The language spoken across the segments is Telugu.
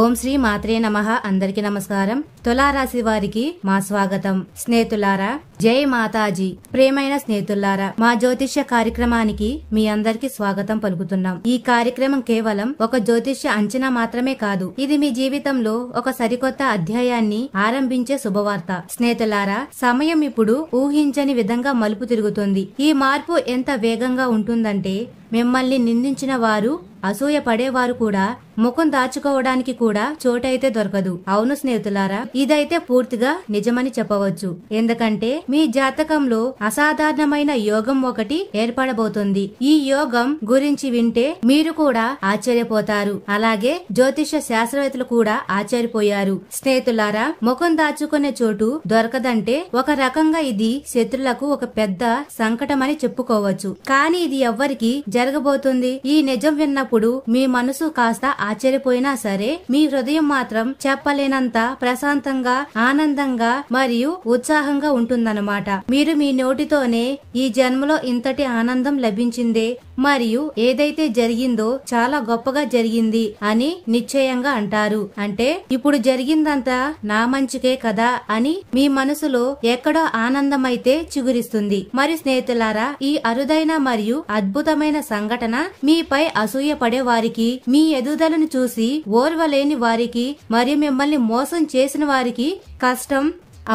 ఓం శ్రీ మాత్రే నమః. అందరికి నమస్కారం. తులారాశి వారికి మా స్వాగతం. స్నేహితులారా, జై మాతాజీ. ప్రేమైన స్నేహితులారా, మా జ్యోతిష్య కార్యక్రమానికి మీ అందరికి స్వాగతం పలుకుతున్నాం. ఈ కార్యక్రమం కేవలం ఒక జ్యోతిష్య అంచనా మాత్రమే కాదు, ఇది మీ జీవితంలో ఒక సరికొత్త అధ్యాయాన్ని ఆరంభించే శుభవార్త. స్నేహితులారా, సమయం ఇప్పుడు ఊహించని విధంగా మలుపు తిరుగుతుంది. ఈ మార్పు ఎంత వేగంగా ఉంటుందంటే మిమ్మల్ని నిందించిన వారు, అసూయ పడేవారు కూడా ముఖం దాచుకోవడానికి కూడా చోటైతే దొరకదు. అవును స్నేహితులారా, ఇదైతే పూర్తిగా నిజమని చెప్పవచ్చు. ఎందుకంటే మీ జాతకంలో అసాధారణమైన యోగం ఒకటి ఏర్పడబోతుంది. ఈ యోగం గురించి వింటే మీరు కూడా ఆశ్చర్యపోతారు. అలాగే జ్యోతిష శాస్త్రవేత్తలు కూడా ఆశ్చర్యపోయారు. స్నేహితులారా, ముఖం దాచుకునే చోటు దొరకదంటే ఒక రకంగా ఇది శత్రులకు ఒక పెద్ద సంకటమని చెప్పుకోవచ్చు. కానీ ఇది ఎవ్వరికి జరగబోతుంది. ఈ నిజం విన్నప్పుడు మీ మనసు కాస్త ఆశ్చర్యపోయినా సరే, మీ హృదయం మాత్రం చెప్పలేనంత ప్రశాంతంగా, ఆనందంగా మరియు ఉత్సాహంగా ఉంటుందన్నమాట. మీరు మీ నోటితోనే ఈ జన్మలో ఇంతటి ఆనందం లభించిందే, మరియు ఏదైతే జరిగిందో చాలా గొప్పగా జరిగింది అని నిశ్చయంగా అంటారు. అంటే ఇప్పుడు జరిగిందంతా నా మంచికే కదా అని మీ మనసులో ఎక్కడో ఆనందమైతే చిగురిస్తుంది. మరి స్నేహితులారా, ఈ అరుదైన మరియు అద్భుతమైన సంఘటన మీపై అసూయ పడే వారికి, మీ ఎదుగుదలను చూసి ఓర్వలేని వారికి, మరియు మిమ్మల్ని మోసం చేసిన వారికి కష్టం,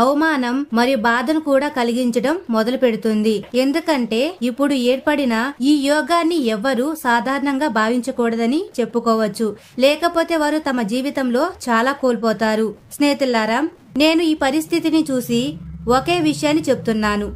అవమానం మరియు బాధను కూడా కలిగించడం మొదలు పెడుతుంది. ఎందుకంటే ఇప్పుడు ఏర్పడిన ఈ యోగాన్ని ఎవ్వరూ సాధారణంగా భావించకూడదని చెప్పుకోవచ్చు. లేకపోతే వారు తమ జీవితంలో చాలా కోల్పోతారు. స్నేహితులారా, నేను ఈ పరిస్థితిని చూసి ఒకే విషయాన్ని చెప్తున్నాను.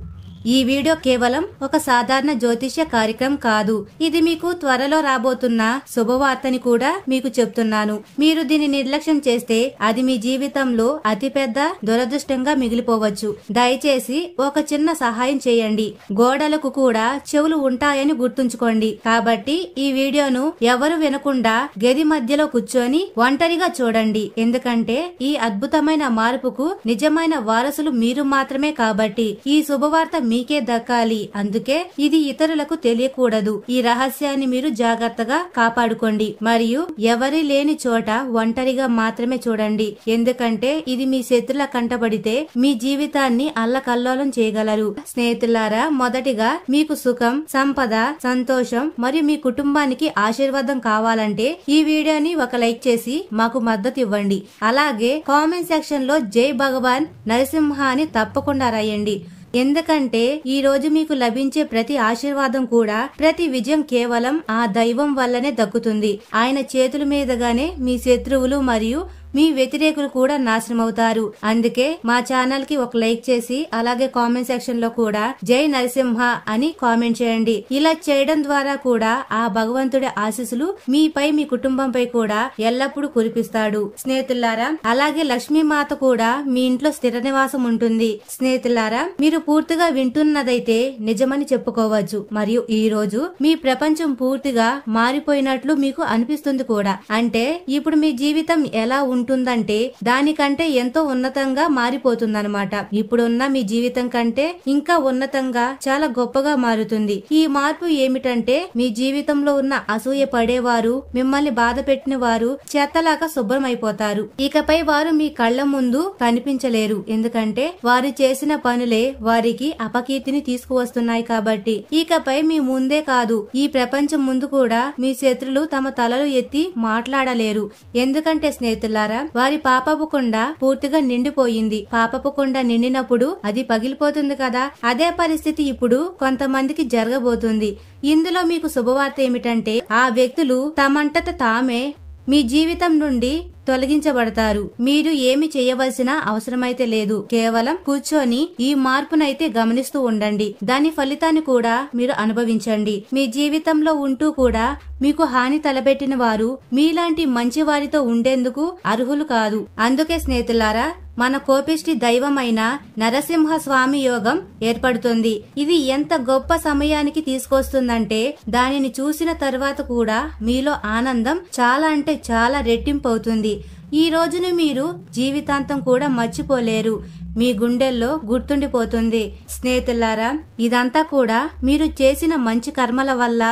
ఈ వీడియో కేవలం ఒక సాధారణ జ్యోతిష్య కార్యక్రమం కాదు. ఇది మీకు త్వరలో రాబోతున్న శుభవార్తని కూడా మీకు చెప్తున్నాను. మీరు దీన్ని నిర్లక్ష్యం చేస్తే అది మీ జీవితంలో అతిపెద్ద దురదృష్టంగా మిగిలిపోవచ్చు. దయచేసి ఒక చిన్న సహాయం చేయండి. గోడలకు కూడా చెవులు ఉంటాయని గుర్తుంచుకోండి. కాబట్టి ఈ వీడియోను ఎవరు వినకుండా గది మధ్యలో కూర్చొని ఒంటరిగా చూడండి. ఎందుకంటే ఈ అద్భుతమైన మార్పుకు నిజమైన వారసులు మీరు మాత్రమే. కాబట్టి ఈ శుభవార్త మీకే దక్కాలి. అందుకే ఇది ఇతరులకు తెలియకూడదు. ఈ రహస్యాన్ని మీరు జాగ్రత్తగా కాపాడుకోండి. మరియు ఎవరి లేని చోట ఒంటరిగా మాత్రమే చూడండి. ఎందుకంటే ఇది మీ శత్రుల కంటపడితే మీ జీవితాన్ని అల్లకల్లోలం చేయగలరు. స్నేహితులారా, మొదటిగా మీకు సుఖం, సంపద, సంతోషం మరియు మీ కుటుంబానికి ఆశీర్వాదం కావాలంటే ఈ వీడియోని ఒక లైక్ చేసి మాకు మద్దతు ఇవ్వండి. అలాగే కామెంట్ సెక్షన్ లో జై భగవాన్ నరసింహ అని తప్పకుండా రాయండి. ఎందుకంటే ఈ రోజు మీకు లభించే ప్రతి ఆశీర్వాదం కూడా, ప్రతి విజయం కేవలం ఆ దైవం వల్లనే దక్కుతుంది. ఆయన చేతుల మీదుగానే మీ శత్రువులు మరియు మీ వ్యతిరేకులు కూడా నాశనం అవుతారు. అందుకే మా ఛానల్ కి ఒక లైక్ చేసి అలాగే కామెంట్ సెక్షన్ లో కూడా జై నరసింహ అని కామెంట్ చేయండి. ఇలా చేయడం ద్వారా కూడా ఆ భగవంతుడి ఆశీస్సులు మీపై, మీ కుటుంబంపై కూడా ఎల్లప్పుడూ కురిపిస్తాడు. స్నేహితులారా, అలాగే లక్ష్మీమాత కూడా మీ ఇంట్లో స్థిర నివాసం ఉంటుంది. స్నేహితులారా, మీరు పూర్తిగా వింటున్నదైతే నిజమని చెప్పుకోవచ్చు. మరియు ఈ రోజు మీ ప్రపంచం పూర్తిగా మారిపోయినట్లు మీకు అనిపిస్తుంది కూడా. అంటే ఇప్పుడు మీ జీవితం ఎలా ఉంటుందంటే దానికంటే ఎంతో ఉన్నతంగా మారిపోతుందన్నమాట. ఇప్పుడున్న మీ జీవితం కంటే ఇంకా ఉన్నతంగా, చాలా గొప్పగా మారుతుంది. ఈ మార్పు ఏమిటంటే మీ జీవితంలో ఉన్న అసూయ పడేవారు, మిమ్మల్ని బాధ పెట్టిన వారు చెత్తలాగా శుభ్రం అయిపోతారు. ఇకపై వారు మీ కళ్ల ముందు కనిపించలేరు. ఎందుకంటే వారు చేసిన పనులే వారికి అపకీర్తిని తీసుకువస్తున్నాయి. కాబట్టి ఇకపై మీ ముందే కాదు, ఈ ప్రపంచం ముందు కూడా మీ శత్రులు తమ తలలు ఎత్తి మాట్లాడలేరు. ఎందుకంటే స్నేహితులారా, వారి పాపపు కుండ పూర్తిగా నిండిపోయింది. పాపపు కుండ నిండినప్పుడు అది పగిలిపోతుంది కదా, అదే పరిస్థితి ఇప్పుడు కొంతమందికి జరగబోతుంది. ఇందులో మీకు శుభవార్త ఏమిటంటే ఆ వ్యక్తులు తమంతట తామే మీ జీవితం నుండి తొలగించబడతారు. మీరు ఏమి చేయవలసిన అవసరమైతే లేదు. కేవలం కూర్చొని ఈ మార్పునైతే గమనిస్తూ ఉండండి. దాని ఫలితాన్ని కూడా మీరు అనుభవించండి. మీ జీవితంలో ఉంటూ కూడా మీకు హాని తలపెట్టిన వారు మీలాంటి మంచి వారితో ఉండేందుకు అర్హులు కాదు. అందుకే స్నేహితులారా, మన కోపిష్టి దైవమైన నరసింహ స్వామి యోగం ఏర్పడుతుంది. ఇది ఎంత గొప్ప సమయానికి తీసుకొస్తుందంటే దానిని చూసిన తర్వాత కూడా మీలో ఆనందం చాలా అంటే చాలా రెట్టింపు అవుతుంది. ఈ రోజును మీరు జీవితాంతం కూడా మర్చిపోలేరు. మీ గుండెల్లో గుర్తుండిపోతుంది. స్నేహితులారా, ఇదంతా కూడా మీరు చేసిన మంచి కర్మల వల్ల,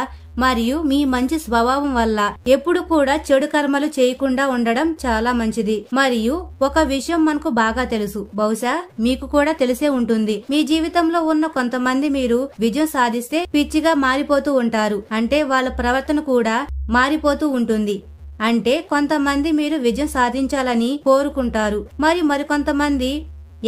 మరియు మీ మంచి స్వభావం వల్ల ఎప్పుడు కూడా చెడు కర్మలు చేయకుండా ఉండడం చాలా మంచిది. మరియు ఒక విషయం మనకు బాగా తెలుసు, బహుశా మీకు కూడా తెలిసే ఉంటుంది. మీ జీవితంలో ఉన్న కొంతమంది మీరు విజయం సాధిస్తే పిచ్చిగా మారిపోతూ ఉంటారు. అంటే వాళ్ళ ప్రవర్తన కూడా మారిపోతూ ఉంటుంది. అంటే కొంతమంది మీరు విజయం సాధించాలని కోరుకుంటారు, మరికొంతమంది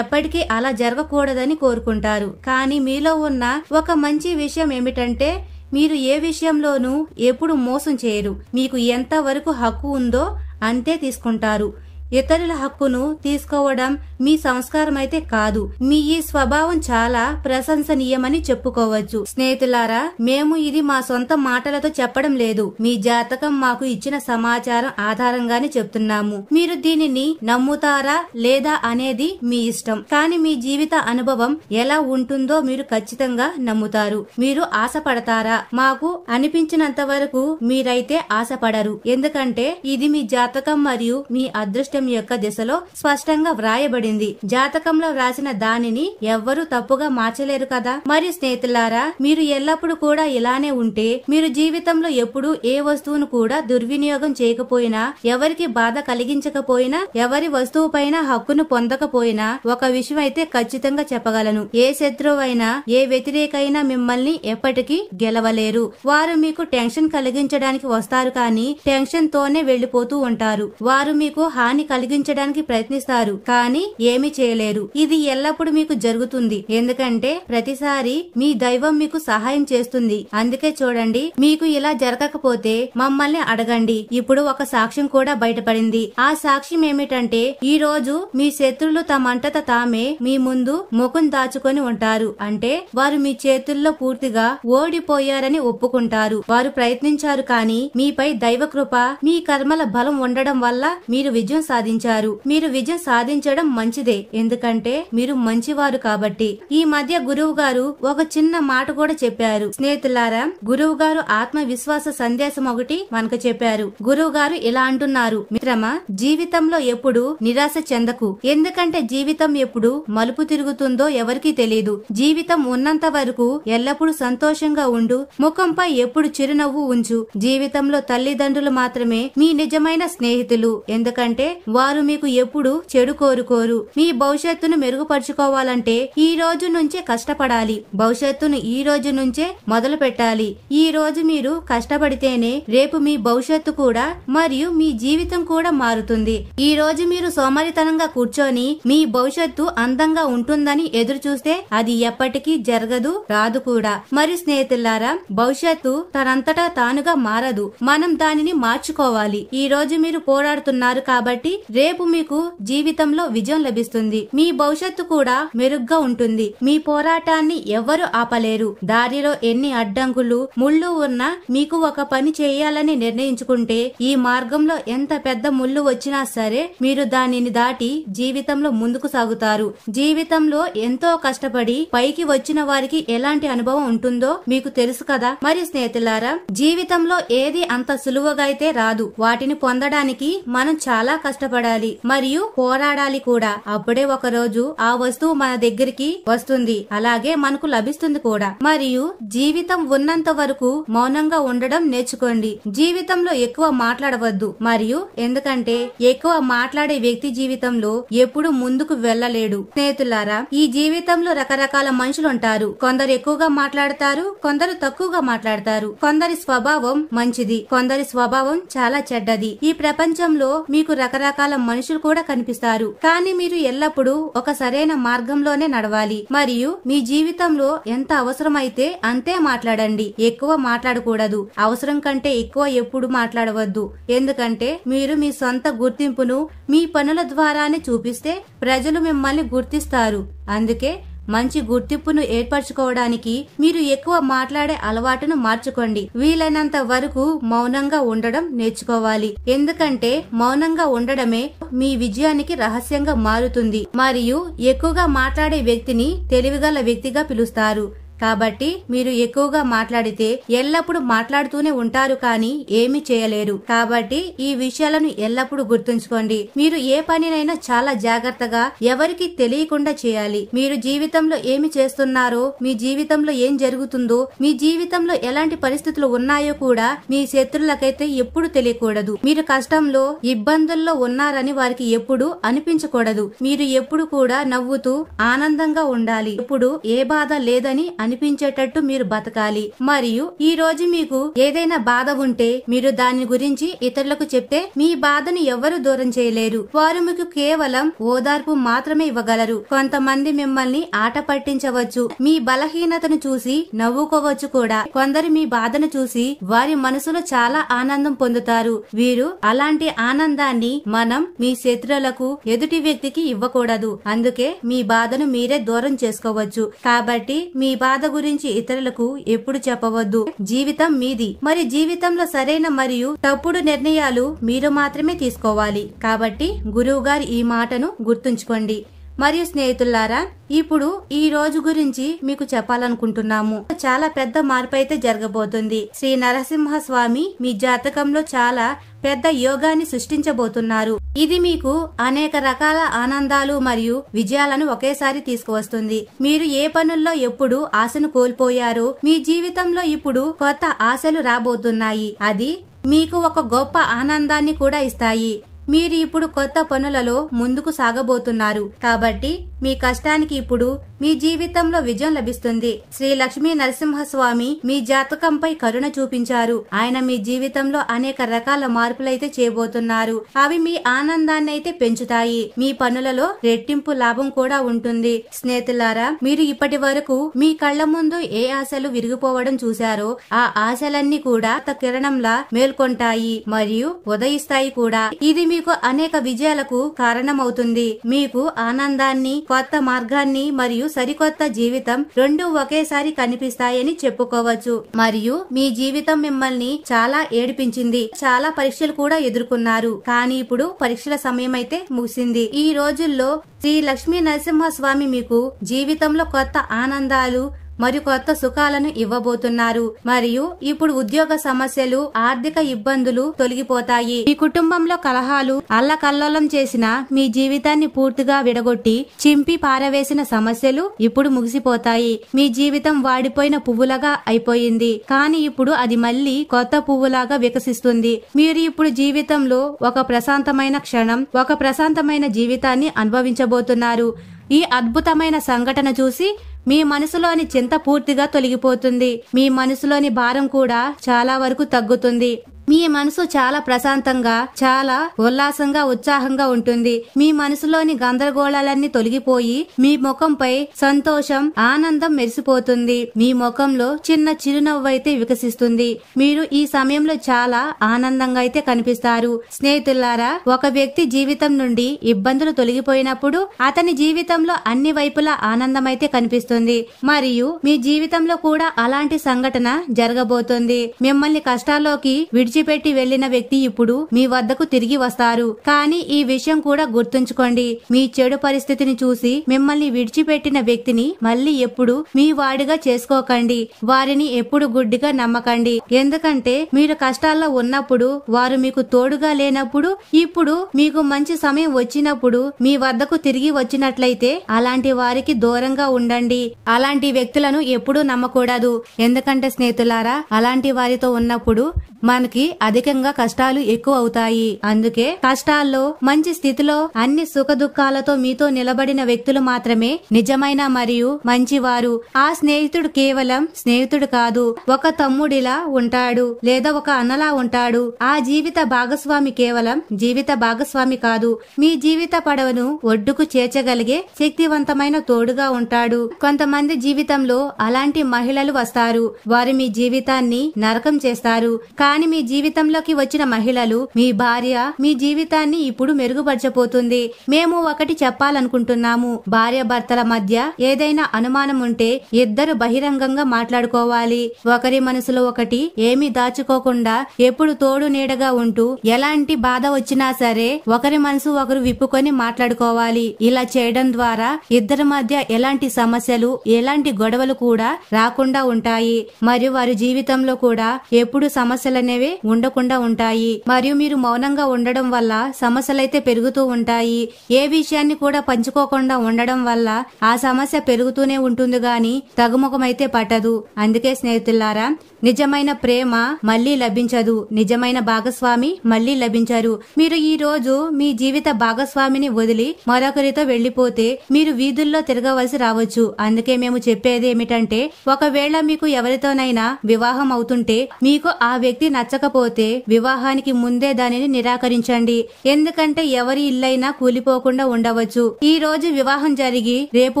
ఎప్పటికీ అలా జరగకూడదని కోరుకుంటారు. కానీ మీలో ఉన్న ఒక మంచి విషయం ఏమిటంటే మీరు ఏ విషయంలోనూ ఎప్పుడు మోసం చేయరు. మీకు ఎంత వరకు హక్కు ఉందో అంతే తీసుకుంటారు. ఇతరుల హక్కును తీసుకోవడం మీ సంస్కారం అయితే కాదు. మీ ఈ స్వభావం చాలా ప్రశంసనీయమని చెప్పుకోవచ్చు. స్నేహితులారా, మేము ఇది మా సొంత మాటలతో చెప్పడం లేదు. మీ జాతకం మాకు ఇచ్చిన సమాచారం ఆధారంగానే చెప్తున్నాము. మీరు దీనిని నమ్ముతారా లేదా అనేది మీ ఇష్టం. కానీ మీ జీవిత అనుభవం ఎలా ఉంటుందో మీరు ఖచ్చితంగా నమ్ముతారు. మీరు ఆశపడతారా? మాకు అనిపించినంత వరకు మీరైతే ఆశపడరు. ఎందుకంటే ఇది మీ జాతకం మరియు మీ అదృష్టం యొక్క దిశలో స్పష్టంగా వ్రాయబడింది. జాతకంలో వ్రాసిన దానిని ఎవ్వరూ తప్పుగా మార్చలేరు కదా. మరి స్నేహితులారా, మీరు ఎల్లప్పుడూ కూడా ఇలానే ఉంటే మీరు జీవితంలో ఎప్పుడూ ఏ వస్తువును కూడా దుర్వినియోగం చేయకపోయినా, ఎవరికి బాధ కలిగించకపోయినా, ఎవరి వస్తువు పైన హక్కును పొందకపోయినా ఒక విషయం అయితే ఖచ్చితంగా చెప్పగలను. ఏ శత్రువైనా ఏ వ్యతిరేకైనా మిమ్మల్ని ఎప్పటికీ గెలవలేరు. వారు మీకు టెన్షన్ కలిగించడానికి వస్తారు, కానీ టెన్షన్ తోనే వెళ్లిపోతూ ఉంటారు. వారు మీకు హాని కలిగించడానికి ప్రయత్నిస్తారు, కానీ ఏమీ చేయలేరు. ఇది ఎల్లప్పుడూ మీకు జరుగుతుంది, ఎందుకంటే ప్రతిసారి మీ దైవం మీకు సహాయం చేస్తుంది. అందుకే చూడండి, మీకు ఇలా జరగకపోతే మమ్మల్ని అడగండి. ఇప్పుడు ఒక సాక్ష్యం కూడా బయటపడింది. ఆ సాక్ష్యం ఏమిటంటే ఈ రోజు మీ శత్రులు తమంతట తామే మీ ముందు ముఖం దాచుకొని ఉంటారు. అంటే వారు మీ చేతుల్లో పూర్తిగా ఓడిపోయారని ఒప్పుకుంటారు. వారు ప్రయత్నించారు, కానీ మీపై దైవ కృప, మీ కర్మల బలం ఉండడం వల్ల మీరు విజయం సాధించారు. మీరు విజయం సాధించడం మంచిదే, ఎందుకంటే మీరు మంచివారు కాబట్టి. ఈ మధ్య గురువు గారు ఒక చిన్న మాట కూడా చెప్పారు. స్నేహితులారా, గురువు గారు ఆత్మవిశ్వాస సందేశం ఒకటి మనకు చెప్పారు. గురువు గారు ఇలా అంటున్నారు, మిత్రమా, జీవితంలో ఎప్పుడు నిరాశ చెందకు. ఎందుకంటే జీవితం ఎప్పుడు మలుపు తిరుగుతుందో ఎవరికీ తెలియదు. జీవితం ఉన్నంత వరకు ఎల్లప్పుడూ సంతోషంగా ఉండు. ముఖంపై ఎప్పుడు చిరునవ్వు ఉంచు. జీవితంలో తల్లిదండ్రులు మాత్రమే మీ నిజమైన స్నేహితులు, ఎందుకంటే వారు మీకు ఎప్పుడు చెడు కోరుకోరు. మీ భవిష్యత్తును మెరుగుపరుచుకోవాలంటే ఈ రోజు నుంచే కష్టపడాలి. భవిష్యత్తును ఈ రోజు నుంచే మొదలు పెట్టాలి. ఈ రోజు మీరు కష్టపడితేనే రేపు మీ భవిష్యత్తు కూడా మరియు మీ జీవితం కూడా మారుతుంది. ఈ రోజు మీరు సోమరితనంగా కూర్చొని మీ భవిష్యత్తు అందంగా ఉంటుందని ఎదురు చూస్తే అది ఎప్పటికీ జరగదు, రాదు కూడా. మరి స్నేహితులారా, భవిష్యత్తు తనంతటా తానుగా మారదు. మనం దానిని మార్చుకోవాలి. ఈ రోజు మీరు పోరాడుతున్నారు కాబట్టి రేపు మీకు జీవితంలో విజయం లభిస్తుంది. మీ భవిష్యత్తు కూడా మెరుగ్గా ఉంటుంది. మీ పోరాటాన్ని ఎవ్వరు ఆపలేరు. దారిలో ఎన్ని అడ్డంకులు, ముళ్ళు ఉన్నా మీకు ఒక పని చేయాలని నిర్ణయించుకుంటే ఈ మార్గంలో ఎంత పెద్ద ముళ్ళు వచ్చినా సరే మీరు దానిని దాటి జీవితంలో ముందుకు సాగుతారు. జీవితంలో ఎంతో కష్టపడి పైకి వచ్చిన వారికి ఎలాంటి అనుభవం ఉంటుందో మీకు తెలుసు కదా. మరి స్నేహితులారా, జీవితంలో ఏది అంత సులువుగా అయితే రాదు. వాటిని పొందడానికి మనం చాలా కష్టపడాలి మరియు పోరాడాలి కూడా. అప్పుడే ఒక రోజు ఆ వస్తువు మన దగ్గరికి వస్తుంది, అలాగే మనకు లభిస్తుంది కూడా. మరియు జీవితం ఉన్నంత వరకు మౌనంగా ఉండడం నేర్చుకోండి. జీవితంలో ఎక్కువ మాట్లాడవద్దు. మరియు ఎందుకంటే ఎక్కువ మాట్లాడే వ్యక్తి జీవితంలో ఎప్పుడు ముందుకు వెళ్ళలేడు. స్నేహితులారా, ఈ జీవితంలో రకరకాల మనుషులు ఉంటారు. కొందరు ఎక్కువగా మాట్లాడతారు, కొందరు తక్కువగా మాట్లాడతారు. కొందరి స్వభావం మంచిది, కొందరి స్వభావం చాలా చెడ్డది. ఈ ప్రపంచంలో మీకు రకరకాల మనుషులు కూడా కనిపిస్తారు, కానీ మీరు ఎల్లప్పుడూ ఒక సరైన మార్గంలోనే నడవాలి. మరియు మీ జీవితంలో ఎంత అవసరమైతే అంతే మాట్లాడండి. ఎక్కువ మాట్లాడకూడదు. అవసరం కంటే ఎక్కువ ఎప్పుడు మాట్లాడవద్దు. ఎందుకంటే మీరు మీ సొంత గుర్తింపును మీ పనుల ద్వారానే చూపిస్తే ప్రజలు మిమ్మల్ని గుర్తిస్తారు. అందుకే మంచి గుర్తింపును ఏర్పరచుకోవడానికి మీరు ఎక్కువ మాట్లాడే అలవాటును మార్చుకోండి. వీలైనంత వరకు మౌనంగా ఉండడం నేర్చుకోవాలి. ఎందుకంటే మౌనంగా ఉండడమే మీ విజయానికి రహస్యంగా మారుతుంది. మరియు ఎక్కువగా మాట్లాడే వ్యక్తిని తెలివిగల వ్యక్తిగా పిలుస్తారు. కాబట్టి మీరు ఎక్కువగా మాట్లాడితే ఎల్లప్పుడూ మాట్లాడుతూనే ఉంటారు కానీ ఏమీ చేయలేరు. కాబట్టి ఈ విషయాలను ఎల్లప్పుడూ గుర్తుంచుకోండి. మీరు ఏ పనినైనా చాలా జాగ్రత్తగా ఎవరికి తెలియకుండా చేయాలి. మీరు జీవితంలో ఏమి చేస్తున్నారో, మీ జీవితంలో ఏం జరుగుతుందో, మీ జీవితంలో ఎలాంటి పరిస్థితులు ఉన్నాయో కూడా మీ శత్రులకైతే ఎప్పుడు తెలియకూడదు. మీరు కష్టంలో ఇబ్బందుల్లో ఉన్నారని వారికి ఎప్పుడు అనిపించకూడదు. మీరు ఎప్పుడు కూడా నవ్వుతూ ఆనందంగా ఉండాలి. ఎప్పుడు ఏ బాధ లేదని అనిపించేటట్టు మీరు బతకాలి. మరియు ఈ రోజు మీకు ఏదైనా బాధ ఉంటే మీరు దాని గురించి ఇతరులకు చెప్తే మీ బాధను ఎవరు దూరం చేయలేరు. వారు మీకు కేవలం ఓదార్పు మాత్రమే ఇవ్వగలరు. కొంతమంది మిమ్మల్ని ఆట పట్టించవచ్చు, మీ బలహీనతను చూసి నవ్వుకోవచ్చు కూడా. కొందరు మీ బాధను చూసి వారి మనసులో చాలా ఆనందం పొందుతారు. వీరు అలాంటి ఆనందాన్ని మనం మీ శత్రువులకు, ఎదుటి వ్యక్తికి ఇవ్వకూడదు. అందుకే మీ బాధను మీరే దూరం చేసుకోవచ్చు. కాబట్టి మీ బాధ గురించి ఇతరులకు ఎప్పుడు చెప్పవద్దు. జీవితం మీది. మరి జీవితంలో సరైన మరియు తప్పుడు నిర్ణయాలు మీరు మాత్రమే తీసుకోవాలి. కాబట్టి గురువు గారి ఈ మాటను గుర్తుంచుకోండి. మరియు స్నేహితులారా, ఇప్పుడు ఈ రోజు గురించి మీకు చెప్పాలనుకుంటున్నాము. చాలా పెద్ద మార్పు అయితే జరగబోతుంది. శ్రీ నరసింహస్వామి మీ జాతకంలో చాలా పెద్ద యోగాన్ని సృష్టించబోతున్నారు. ఇది మీకు అనేక రకాల ఆనందాలు మరియు విజయాలను ఒకేసారి తీసుకువస్తుంది. మీరు ఏ పనుల్లో ఎప్పుడు ఆశను కోల్పోయారో మీ జీవితంలో ఇప్పుడు కొత్త ఆశలు రాబోతున్నాయి. అది మీకు ఒక గొప్ప ఆనందాన్ని కూడా ఇస్తాయి. మీరు ఇప్పుడు కొత్త పనులలో ముందుకు సాగబోతున్నారు. కాబట్టి మీ కష్టానికి ఇప్పుడు మీ జీవితంలో విజయం లభిస్తుంది. శ్రీ లక్ష్మీ నరసింహస్వామి మీ జాతకంపై కరుణ చూపించారు. ఆయన మీ జీవితంలో అనేక రకాల మార్పులైతే చేయబోతున్నారు. అవి మీ ఆనందాన్ని అయితే పెంచుతాయి. మీ పనులలో రెట్టింపు లాభం కూడా ఉంటుంది. స్నేహితులారా, మీరు ఇప్పటి వరకు మీ కళ్ల ముందు ఏ ఆశలు విరిగిపోవడం చూశారో ఆ ఆశలన్నీ కూడా కిరణంలా మేల్కొంటాయి మరియు ఉదయిస్తాయి కూడా. ఇది మీకు అనేక విజయాలకు కారణమవుతుంది. మీకు ఆనందాన్ని, కొత్త మార్గాన్ని మరియు సరికొత్త జీవితం రెండు ఒకేసారి కనిపిస్తాయని చెప్పుకోవచ్చు. మరియు మీ జీవితం మిమ్మల్ని చాలా ఏడిపించింది. చాలా పరీక్షలు కూడా ఎదుర్కొన్నారు. కానీ ఇప్పుడు పరీక్షల సమయం అయితే ముగిసింది. ఈ రోజుల్లో శ్రీ లక్ష్మీ నరసింహస్వామి మీకు జీవితంలో కొత్త ఆనందాలు మరియు కొత్త సుఖాలను ఇవ్వబోతున్నారు. మరియు ఇప్పుడు ఉద్యోగ సమస్యలు, ఆర్థిక ఇబ్బందులు తొలగిపోతాయి. మీ కుటుంబంలో కలహాలు అల్లకల్లోలం చేసిన మీ జీవితాన్ని పూర్తిగా విడగొట్టి చింపి పారవేసిన సమస్యలు ఇప్పుడు ముగిసిపోతాయి. మీ జీవితం వాడిపోయిన పువ్వులాగా అయిపోయింది, కానీ ఇప్పుడు అది మళ్లీ కొత్త పువ్వులాగా వికసిస్తుంది. మీరు ఇప్పుడు జీవితంలో ఒక ప్రశాంతమైన క్షణం, ఒక ప్రశాంతమైన జీవితాన్ని అనుభవించబోతున్నారు. ఈ అద్భుతమైన సంఘటన చూసి మీ మనసులోని చింత పూర్తిగా తొలగిపోతుంది. మీ మనసులోని భారం కూడా చాలా వరకు తగ్గుతుంది. మీ మనసు చాలా ప్రశాంతంగా, చాలా ఉల్లాసంగా, ఉత్సాహంగా ఉంటుంది. మీ మనసులోని గందరగోళాలన్నీ తొలగిపోయి మీ ముఖంపై సంతోషం, ఆనందం మెరిసిపోతుంది. మీ ముఖంలో చిన్న చిరునవ్వు అయితే వికసిస్తుంది. మీరు ఈ సమయంలో చాలా ఆనందంగా అయితే కనిపిస్తారు. స్నేహితులారా, ఒక వ్యక్తి జీవితం నుండి ఇబ్బందులు తొలగిపోయినప్పుడు అతని జీవితంలో అన్ని వైపులా ఆనందం అయితే కనిపిస్తుంది. మరియు మీ జీవితంలో కూడా అలాంటి సంఘటన జరగబోతుంది. మిమ్మల్ని కష్టాల్లోకి విడిచిపెట్టి వెళ్లిన వ్యక్తి ఇప్పుడు మీ వద్దకు తిరిగి వస్తారు. కానీ ఈ విషయం కూడా గుర్తుంచుకోండి, మీ చెడు పరిస్థితిని చూసి మిమ్మల్ని విడిచిపెట్టిన వ్యక్తిని మళ్ళీ ఎప్పుడు మీ వాడిగా చేసుకోకండి. వారిని ఎప్పుడు గుడ్డిగా నమ్మకండి. ఎందుకంటే మీరు కష్టాల్లో ఉన్నప్పుడు, వారు మీకు తోడుగా లేనప్పుడు, ఇప్పుడు మీకు మంచి సమయం వచ్చినప్పుడు మీ వద్దకు తిరిగి వచ్చినట్లయితే అలాంటి వారికి దూరంగా ఉండండి. అలాంటి వ్యక్తులను ఎప్పుడూ నమ్మకూడదు. ఎందుకంటే స్నేహితులారా, అలాంటి వారితో ఉన్నప్పుడు మనకి అధికంగా కష్టాలు ఎక్కువ అవుతాయి. అందుకే కష్టాల్లో, మంచి స్థితిలో, అన్ని సుఖ దుఃఖాలతో మీతో నిలబడిన వ్యక్తులు మాత్రమే నిజమైన మరియు మంచివారు. ఆ స్నేహితుడు కేవలం స్నేహితుడు కాదు, ఒక తమ్ముడిలా ఉంటాడు లేదా ఒక అన్నలా ఉంటాడు. ఆ జీవిత భాగస్వామి కేవలం జీవిత భాగస్వామి కాదు, మీ జీవిత పడవను ఒడ్డుకు చేర్చగలిగే శక్తివంతమైన తోడుగా ఉంటాడు. కొంతమంది జీవితంలో అలాంటి మహిళలు వస్తారు. వారు మీ జీవితాన్ని నరకం చేస్తారు. కానీ మీ జీవితంలోకి వచ్చిన మహిళలు, మీ భార్య మీ జీవితాన్ని ఇప్పుడు మెరుగుపరచబోతుంది. మేము ఒకటి చెప్పాలనుకుంటున్నాము. భార్య భర్తల మధ్య ఏదైనా అనుమానం ఉంటే ఇద్దరు బహిరంగంగా మాట్లాడుకోవాలి. ఒకరి మనసులో ఒకటి ఏమీ దాచుకోకుండా ఎప్పుడు తోడు నీడగా ఉంటూ ఎలాంటి బాధ వచ్చినా సరే ఒకరి మనసు ఒకరు విప్పుకొని మాట్లాడుకోవాలి. ఇలా చేయడం ద్వారా ఇద్దరి మధ్య ఎలాంటి సమస్యలు, ఎలాంటి గొడవలు కూడా రాకుండా ఉంటాయి. మరియు వారి జీవితంలో కూడా ఎప్పుడు సమస్యలనేవి ఉండకుండా ఉంటాయి. మరియు మీరు మౌనంగా ఉండడం వల్ల సమస్యలైతే పెరుగుతూ ఉంటాయి. ఏ విషయాన్ని కూడా పంచుకోకుండా ఉండడం వల్ల ఆ సమస్య పెరుగుతూనే ఉంటుంది గాని తగుముఖమైతే పట్టదు. అందుకే స్నేహితులారా, నిజమైన ప్రేమ మళ్లీ లభించదు, నిజమైన భాగస్వామి మళ్లీ లభించరు. మీరు ఈ రోజు మీ జీవిత భాగస్వామిని వదిలి మరొకరితో వెళ్లిపోతే మీరు వీధుల్లో తిరగవలసి రావచ్చు. అందుకే మేము చెప్పేది ఏమిటంటే, ఒకవేళ మీకు ఎవరితోనైనా వివాహం అవుతుంటే మీకు ఆ వ్యక్తి నచ్చకపోతే వివాహానికి ముందే దానిని నిరాకరించండి. ఎందుకంటే ఎవరి ఇల్లైనా కూలిపోకుండా ఉండవచ్చు. ఈ రోజు వివాహం జరిగి రేపు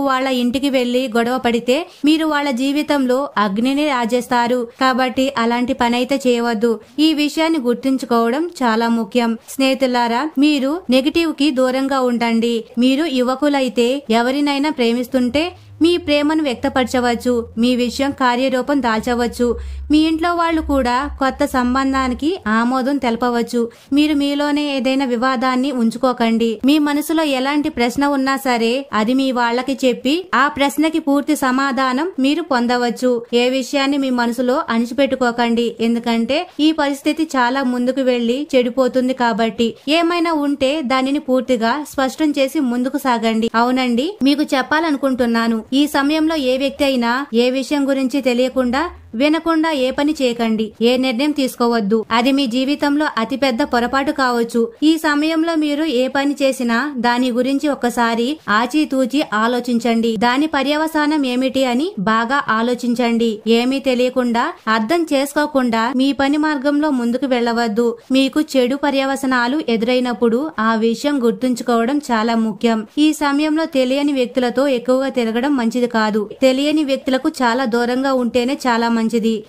వాళ్ళ ఇంటికి వెళ్లి గొడవ పడితే మీరు వాళ్ళ జీవితంలో అగ్నిని రాజేస్తారు. కాబట్టి అలాంటి పని అయితే చేయవద్దు. ఈ విషయాన్ని గుర్తుంచుకోవడం చాలా ముఖ్యం. స్నేహితులారా, మీరు నెగటివ్ కి దూరంగా ఉండండి. మీరు యువకులైతే ఎవరినైనా ప్రేమిస్తుంటే మీ ప్రేమను వ్యక్తపరచవచ్చు. మీ విషయం కార్యరూపం దాల్చవచ్చు. మీ ఇంట్లో వాళ్ళు కూడా కొత్త సంబంధానికి ఆమోదం తెలపవచ్చు. మీరు మీలోనే ఏదైనా వివాదాన్ని ఉంచుకోకండి. మీ మనసులో ఎలాంటి ప్రశ్న ఉన్నా సరే అది మీ వాళ్ళకి చెప్పి ఆ ప్రశ్నకి పూర్తి సమాధానం మీరు పొందవచ్చు. ఏ విషయాన్ని మీ మనసులో అణిచిపెట్టుకోకండి. ఎందుకంటే ఈ పరిస్థితి చాలా ముందుకు వెళ్లి చెడిపోతుంది. కాబట్టి ఏమైనా ఉంటే దానిని పూర్తిగా స్పష్టం చేసి ముందుకు సాగండి. అవునండి, మీకు చెప్పాలనుకుంటున్నాను, ఈ సమయంలో ఏ వ్యక్తి అయినా ఏ విషయం గురించి తెలియకుండా వినకుండా ఏ పని చేయకండి. ఏ నిర్ణయం తీసుకోవద్దు. అది మీ జీవితంలో అతిపెద్ద పొరపాటు కావచ్చు. ఈ సమయంలో మీరు ఏ పని చేసినా దాని గురించి ఒక్కసారి ఆచితూచి ఆలోచించండి. దాని పర్యవసానం ఏమిటి అని బాగా ఆలోచించండి. ఏమీ తెలియకుండా అర్థం చేసుకోకుండా మీ పని మార్గంలో ముందుకు వెళ్లవద్దు. మీకు చెడు పర్యవసనాలు ఎదురైనప్పుడు ఆ విషయం గుర్తుంచుకోవడం చాలా ముఖ్యం. ఈ సమయంలో తెలియని వ్యక్తులతో ఎక్కువగా తిరగడం మంచిది కాదు. తెలియని వ్యక్తులకు చాలా దూరంగా ఉంటేనే చాలా మంచిది.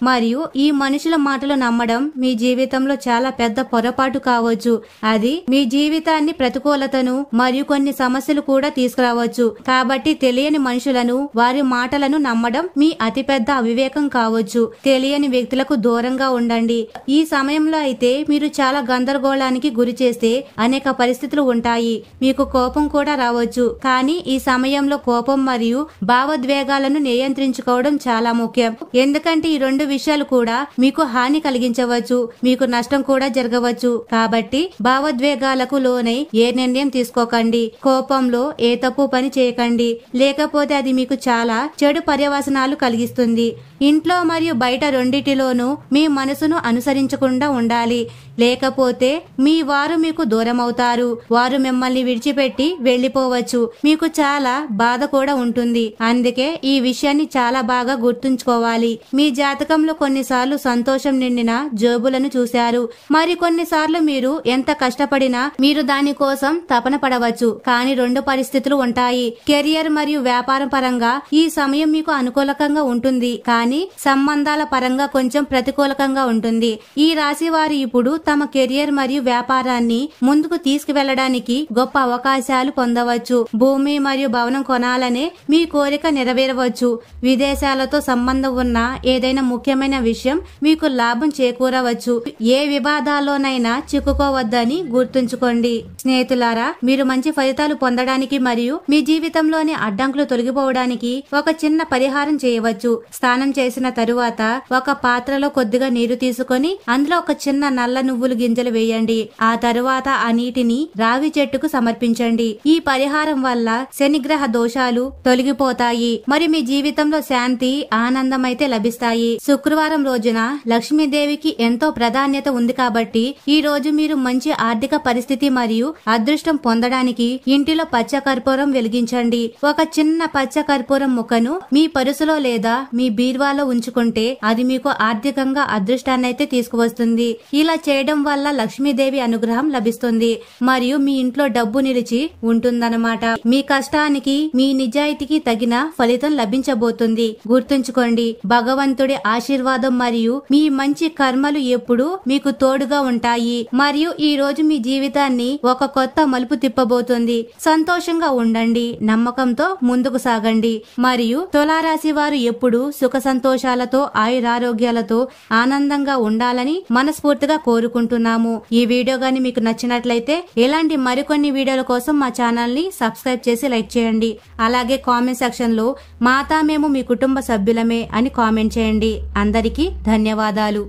మరియు ఈ మనుషుల మాటలు నమ్మడం మీ జీవితంలో చాలా పెద్ద పొరపాటు కావచ్చు. అది మీ జీవితాన్ని ప్రతికూలతను మరియు కొన్ని సమస్యలు కూడా తీసుకురావచ్చు. కాబట్టి తెలియని మనుషులను, వారి మాటలను నమ్మడం మీ అతిపెద్ద అవివేకం కావచ్చు. తెలియని వ్యక్తులకు దూరంగా ఉండండి. ఈ సమయంలో అయితే మీరు చాలా గందరగోళానికి గురి చేస్తే అనేక పరిస్థితులు ఉంటాయి. మీకు కోపం కూడా రావచ్చు. కానీ ఈ సమయంలో కోపం మరియు భావోద్వేగాలను నియంత్రించుకోవడం చాలా ముఖ్యం. ఎందుకంటే ఈ రెండు విషయాలు కూడా మీకు హాని కలిగించవచ్చు, మీకు నష్టం కూడా జరగవచ్చు. కాబట్టి భావోద్వేగాలకు లోనై ఏ నిర్ణయం తీసుకోకండి. కోపంలో ఏ తప్పు పని చేయకండి, లేకపోతే అది మీకు చాలా చెడు పర్యవసనాలు కలిగిస్తుంది. ఇంట్లో మరియు బయట రెండిటిలోనూ మీ మనసును అనుసరించకుండా ఉండాలి. లేకపోతే మీ వారు మీకు దూరం అవుతారు. వారు మిమ్మల్ని విడిచిపెట్టి వెళ్లిపోవచ్చు. మీకు చాలా బాధ కూడా ఉంటుంది. అందుకే ఈ విషయాన్ని చాలా బాగా గుర్తుంచుకోవాలి. మీ జాతకంలో కొన్నిసార్లు సంతోషం నిండిన జోబులను చూశారు. మరి కొన్నిసార్లు మీరు ఎంత కష్టపడినా మీరు దాని కోసం తపన పడవచ్చు. కానీ రెండు పరిస్థితులు ఉంటాయి. కెరియర్ మరియు వ్యాపారం పరంగా ఈ సమయం మీకు అనుకూలకంగా ఉంటుంది, కానీ సంబంధాల పరంగా కొంచెం ప్రతికూలకంగా ఉంటుంది. ఈ రాశి వారు ఇప్పుడు తమ కెరియర్ మరియు వ్యాపారాన్ని ముందుకు తీసుకువెళ్లడానికి గొప్ప అవకాశాలు పొందవచ్చు. భూమి మరియు భవనం కొనాలనే మీ కోరిక నెరవేరవచ్చు. విదేశాలతో సంబంధం ఉన్న ఏదైనా ముఖ్యమైన విషయం మీకు లాభం చేకూరవచ్చు. ఏ వివాదాల్లోనైనా చిక్కుకోవద్దని గుర్తుంచుకోండి. స్నేహితులారా, మీరు మంచి ఫలితాలు పొందడానికి మరియు మీ జీవితంలోని అడ్డంకులు తొలగిపోవడానికి ఒక చిన్న పరిహారం చేయవచ్చు. స్నానం చేసిన తరువాత ఒక పాత్రలో కొద్దిగా నీరు తీసుకొని అందులో ఒక చిన్న నల్ల నువ్వులు గింజలు వేయండి. ఆ తరువాత ఆ నీటిని రావి చెట్టుకు సమర్పించండి. ఈ పరిహారం వల్ల శనిగ్రహ దోషాలు తొలగిపోతాయి మరియు మీ జీవితంలో శాంతి, ఆనందం అయితే లభిస్తాయి. శుక్రవారం రోజున లక్ష్మీదేవికి ఎంతో ప్రాధాన్యత ఉంది. కాబట్టి ఈ రోజు మీరు మంచి ఆర్థిక పరిస్థితి మరియు అదృష్టం పొందడానికి ఇంటిలో పచ్చ కర్పూరం వెలిగించండి. ఒక చిన్న పచ్చ కర్పూరం ముక్కను మీ పరుసులో లేదా మీ బీరువాలో ఉంచుకుంటే అది మీకు ఆర్థికంగా అదృష్టాన్ని అయితే తీసుకువస్తుంది. ఇలా చేయడం వల్ల లక్ష్మీదేవి అనుగ్రహం లభిస్తుంది మరియు మీ ఇంట్లో డబ్బు నిలిచి ఉంటుందన్నమాట. మీ కష్టానికి, మీ నిజాయితీకి తగిన ఫలితం లభించబోతుంది. గుర్తుంచుకోండి, భగవంతుడు భగవంతుడి ఆశీర్వాదం మరియు మీ మంచి కర్మలు ఎప్పుడు మీకు తోడుగా ఉంటాయి మరియు ఈ రోజు మీ జీవితాన్ని ఒక కొత్త మలుపు తిప్పబోతుంది. సంతోషంగా ఉండండి, నమ్మకంతో ముందుకు సాగండి మరియు తులారాశి వారు ఎప్పుడు సుఖ సంతోషాలతో ఆయురారోగ్యాలతో ఆనందంగా ఉండాలని మనస్ఫూర్తిగా కోరుకుంటున్నాము. ఈ వీడియో గాని మీకు నచ్చినట్లయితే ఇలాంటి మరికొన్ని వీడియోల కోసం మా ఛానల్ ని సబ్స్క్రైబ్ చేసి లైక్ చేయండి. అలాగే కామెంట్ సెక్షన్ లో మాతా మేము మీ కుటుంబ సభ్యులమే అని కామెంట్ చేయండి. అందరికీ ధన్యవాదాలు.